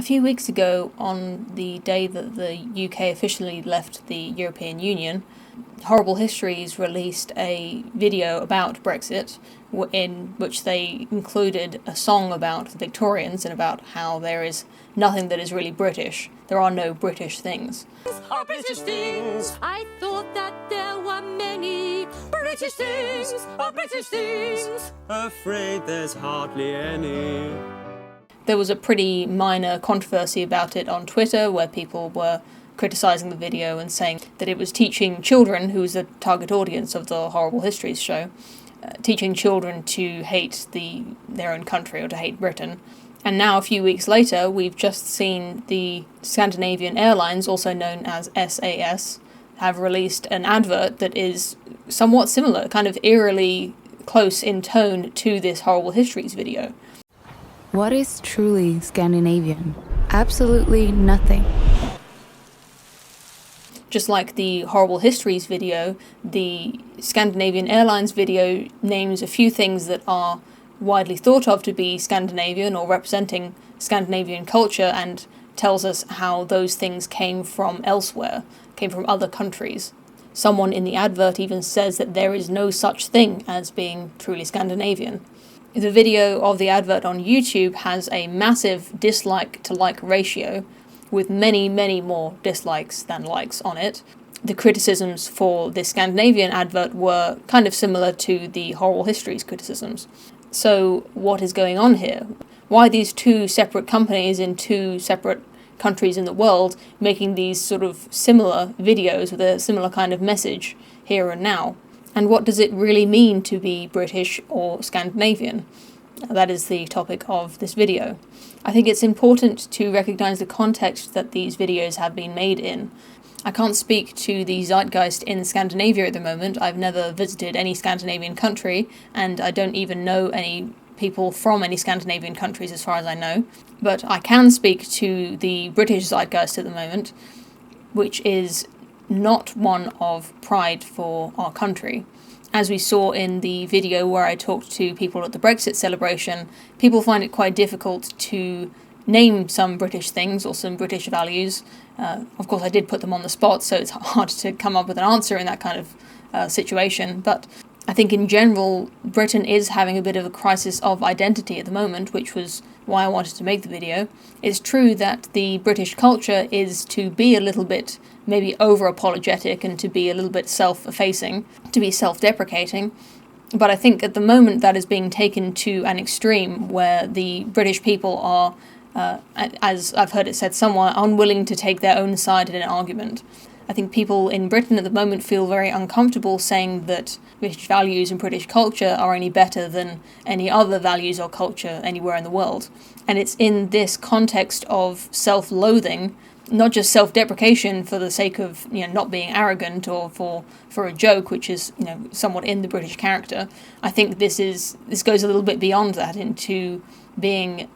few weeks ago, on the day that the UK officially left the European Union, Horrible Histories released a video about Brexit, in which they included a song about the Victorians and about how there is nothing that is really British. There are no British things. Are British things. I thought that there were many British things. Are British things. Afraid there's hardly any. There was a pretty minor controversy about it on Twitter, where people were criticising the video and saying that it was teaching children, who was the target audience of the Horrible Histories show, teaching children to hate their own country or to hate Britain. And now, a few weeks later, we've just seen the Scandinavian Airlines, also known as SAS, have released an advert that is somewhat similar, kind of eerily close in tone to this Horrible Histories video. What is truly Scandinavian? Absolutely nothing. Just like the Horrible Histories video, the Scandinavian Airlines video names a few things that are widely thought of to be Scandinavian or representing Scandinavian culture, and tells us how those things came from elsewhere, came from other countries. Someone in the advert even says that there is no such thing as being truly Scandinavian. The video of the advert on YouTube has a massive dislike to like ratio, with many, many more dislikes than likes on it. The criticisms for the Scandinavian advert were kind of similar to the Horrible Histories criticisms. So what is going on here? Why these two separate companies in two separate countries in the world making these sort of similar videos with a similar kind of message here and now? And what does it really mean to be British or Scandinavian? That is the topic of this video. I think it's important to recognise the context that these videos have been made in. I can't speak to the zeitgeist in Scandinavia at the moment. I've never visited any Scandinavian country, and I don't even know any people from any Scandinavian countries as far as I know. But I can speak to the British zeitgeist at the moment, which is not one of pride for our country. As we saw in the video where I talked to people at the Brexit celebration, people find it quite difficult to name some British things or some British values. Of course, I did put them on the spot, so it's hard to come up with an answer in that kind of situation. But I think in general, Britain is having a bit of a crisis of identity at the moment, which was why I wanted to make the video. It's true that the British culture is to be a little bit maybe over-apologetic and to be a little bit self-effacing, to be self-deprecating. But I think at the moment that is being taken to an extreme where the British people are, as I've heard it said somewhere, unwilling to take their own side in an argument. I think people in Britain at the moment feel very uncomfortable saying that British values and British culture are any better than any other values or culture anywhere in the world. And it's in this context of self-loathing, not just self-deprecation for the sake of not being arrogant or for a joke, which is somewhat in the British character. I think this goes a little bit beyond that into being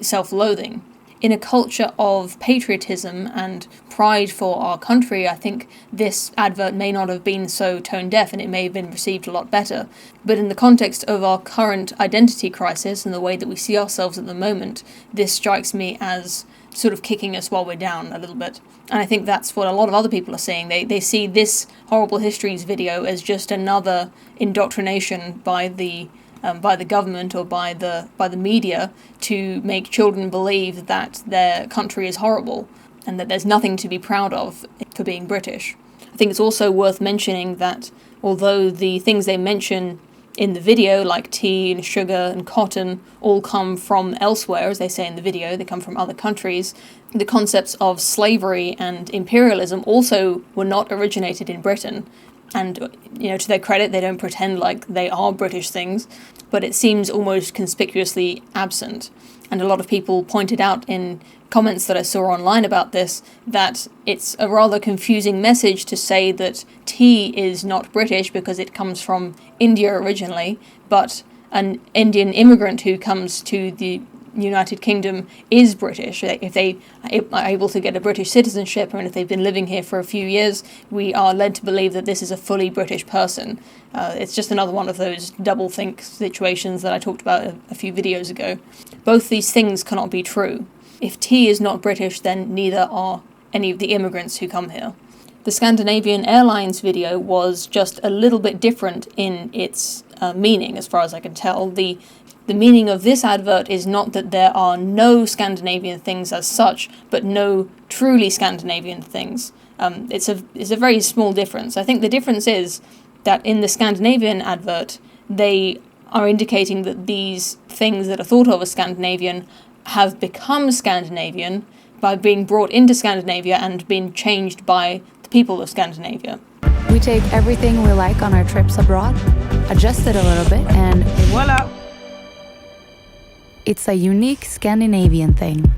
self-loathing. In a culture of patriotism and pride for our country, I think this advert may not have been so tone-deaf and it may have been received a lot better. But in the context of our current identity crisis and the way that we see ourselves at the moment, this strikes me as sort of kicking us while we're down a little bit. And I think that's what a lot of other people are saying. They see this Horrible Histories video as just another indoctrination by the government or by the media to make children believe that their country is horrible and that there's nothing to be proud of for being British. I think it's also worth mentioning that although the things they mention in the video, like tea and sugar and cotton, all come from elsewhere, as they say in the video, they come from other countries, the concepts of slavery and imperialism also were not originated in Britain. And, to their credit, they don't pretend like they are British things, but it seems almost conspicuously absent. And a lot of people pointed out in comments that I saw online about this that it's a rather confusing message to say that tea is not British because it comes from India originally, but an Indian immigrant who comes to the United Kingdom is British. If they are able to get a British citizenship, and if they've been living here for a few years, we are led to believe that this is a fully British person. It's just another one of those double-think situations that I talked about a few videos ago. Both these things cannot be true. If tea is not British, then neither are any of the immigrants who come here. The Scandinavian Airlines video was just a little bit different in its meaning, as far as I can tell. The meaning of this advert is not that there are no Scandinavian things as such, but no truly Scandinavian things. It's a very small difference. I think the difference is that in the Scandinavian advert, they are indicating that these things that are thought of as Scandinavian have become Scandinavian by being brought into Scandinavia and been changed by the people of Scandinavia. We take everything we like on our trips abroad, adjust it a little bit, and voila! It's a unique Scandinavian thing.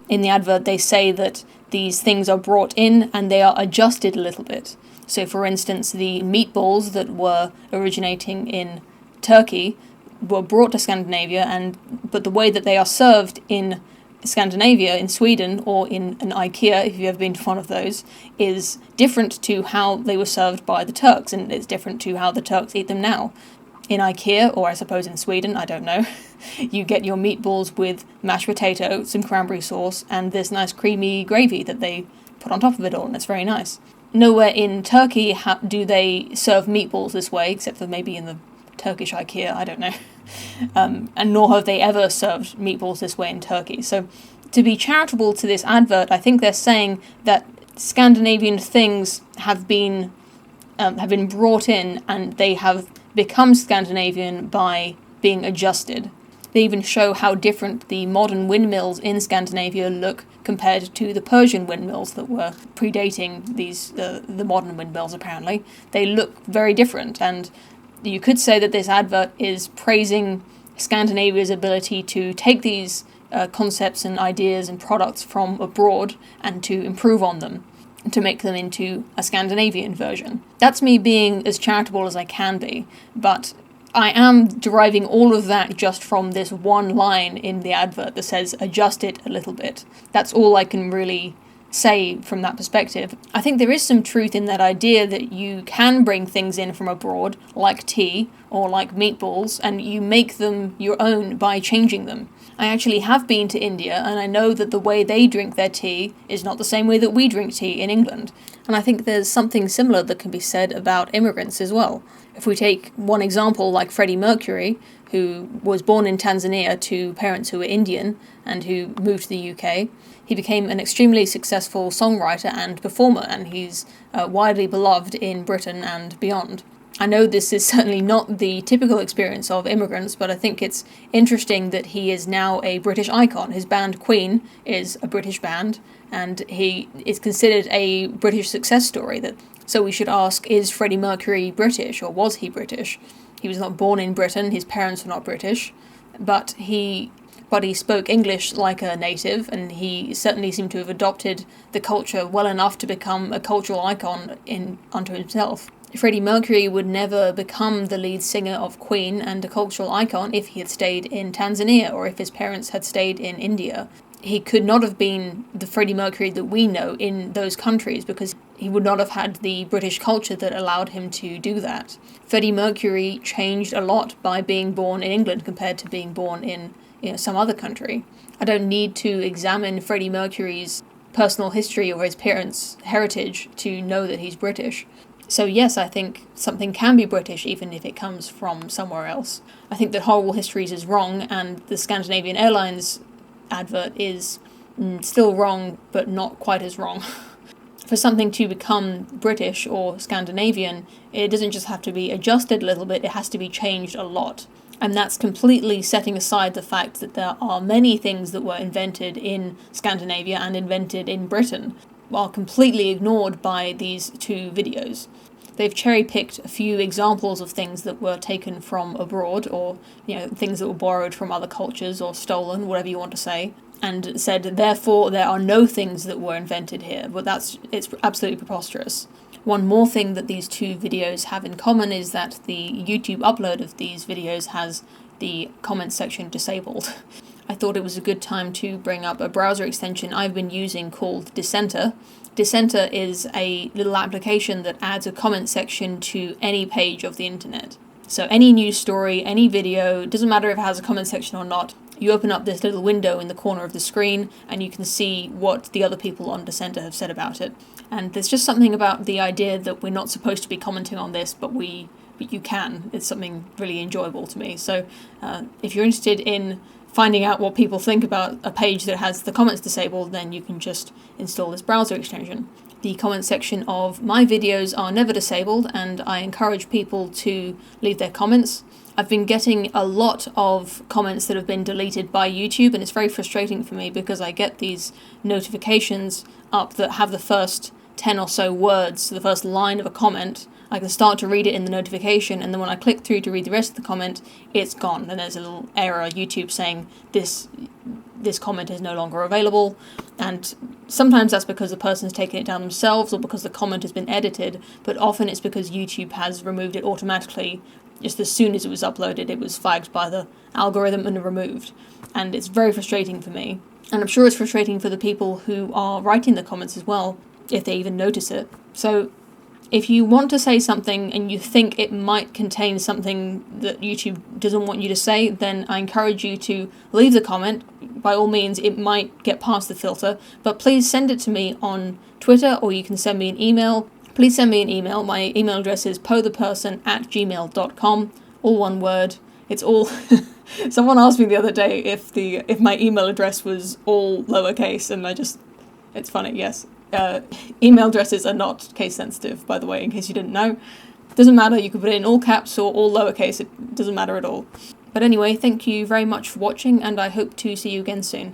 In the advert, they say that these things are brought in and they are adjusted a little bit. So, for instance, the meatballs that were originating in Turkey were brought to Scandinavia, but the way that they are served in Scandinavia, in Sweden, or in an IKEA, if you've ever been to one of those, is different to how they were served by the Turks, and it's different to how the Turks eat them now. In IKEA, or I suppose in Sweden, I don't know, you get your meatballs with mashed potato, some cranberry sauce, and this nice creamy gravy that they put on top of it all, and it's very nice. Nowhere in Turkey do they serve meatballs this way, except for maybe in the Turkish IKEA, I don't know. And nor have they ever served meatballs this way in Turkey. So to be charitable to this advert, I think they're saying that Scandinavian things have been brought in and they have become Scandinavian by being adjusted. They even show how different the modern windmills in Scandinavia look compared to the Persian windmills that were predating the modern windmills, apparently. They look very different, and you could say that this advert is praising Scandinavia's ability to take these concepts and ideas and products from abroad and to improve on them, to make them into a Scandinavian version. That's me being as charitable as I can be, but I am deriving all of that just from this one line in the advert that says, adjust it a little bit. That's all I can really say from that perspective. I think there is some truth in that idea that you can bring things in from abroad, like tea or like meatballs, and you make them your own by changing them. I actually have been to India, and I know that the way they drink their tea is not the same way that we drink tea in England. And I think there's something similar that can be said about immigrants as well. If we take one example like Freddie Mercury, who was born in Tanzania to parents who were Indian and who moved to the UK, he became an extremely successful songwriter and performer, and he's widely beloved in Britain and beyond. I know this is certainly not the typical experience of immigrants, but I think it's interesting that he is now a British icon. His band Queen is a British band, and he is considered a British success story. So we should ask, is Freddie Mercury British, or was he British? He was not born in Britain, his parents were not British, but he spoke English like a native, and he certainly seemed to have adopted the culture well enough to become a cultural icon unto himself. Freddie Mercury would never become the lead singer of Queen and a cultural icon if he had stayed in Tanzania or if his parents had stayed in India. He could not have been the Freddie Mercury that we know in those countries because he would not have had the British culture that allowed him to do that. Freddie Mercury changed a lot by being born in England compared to being born in some other country. I don't need to examine Freddie Mercury's personal history or his parents' heritage to know that he's British. So yes, I think something can be British even if it comes from somewhere else. I think that Horrible Histories is wrong, and the Scandinavian Airlines advert is still wrong, but not quite as wrong. For something to become British or Scandinavian, it doesn't just have to be adjusted a little bit, it has to be changed a lot. And that's completely setting aside the fact that there are many things that were invented in Scandinavia and invented in Britain, while completely ignored by these two videos. They've cherry-picked a few examples of things that were taken from abroad, or things that were borrowed from other cultures or stolen, whatever you want to say, and said, therefore, there are no things that were invented here. But it's absolutely preposterous. One more thing that these two videos have in common is that the YouTube upload of these videos has the comment section disabled. I thought it was a good time to bring up a browser extension I've been using called Dissenter. Dissenter is a little application that adds a comment section to any page of the internet. So any news story, any video, it doesn't matter if it has a comment section or not, you open up this little window in the corner of the screen and you can see what the other people on Dissenter have said about it. And there's just something about the idea that we're not supposed to be commenting on this, but you can. It's something really enjoyable to me. So if you're interested in finding out what people think about a page that has the comments disabled, then you can just install this browser extension. The comment section of my videos are never disabled, and I encourage people to leave their comments. I've been getting a lot of comments that have been deleted by YouTube, and it's very frustrating for me because I get these notifications up that have the first 10 or so words, the first line of a comment. I can start to read it in the notification, and then when I click through to read the rest of the comment, it's gone, and there's a little error, YouTube saying this comment is no longer available. And sometimes that's because the person's taken it down themselves or because the comment has been edited, but often it's because YouTube has removed it automatically. Just as soon as it was uploaded, it was flagged by the algorithm and removed. And it's very frustrating for me. And I'm sure it's frustrating for the people who are writing the comments as well, if they even notice it. So if you want to say something and you think it might contain something that YouTube doesn't want you to say, then I encourage you to leave the comment. By all means, it might get past the filter, but please send it to me on Twitter, or you can send me an email. Please send me an email. My email address is potheperson@gmail.com, all one word. It's all... Someone asked me the other day if my email address was all lowercase, and it's funny, yes. Email addresses are not case sensitive, by the way, in case you didn't know. It doesn't matter, you can put it in all caps or all lowercase, it doesn't matter at all. But anyway, thank you very much for watching, and I hope to see you again soon.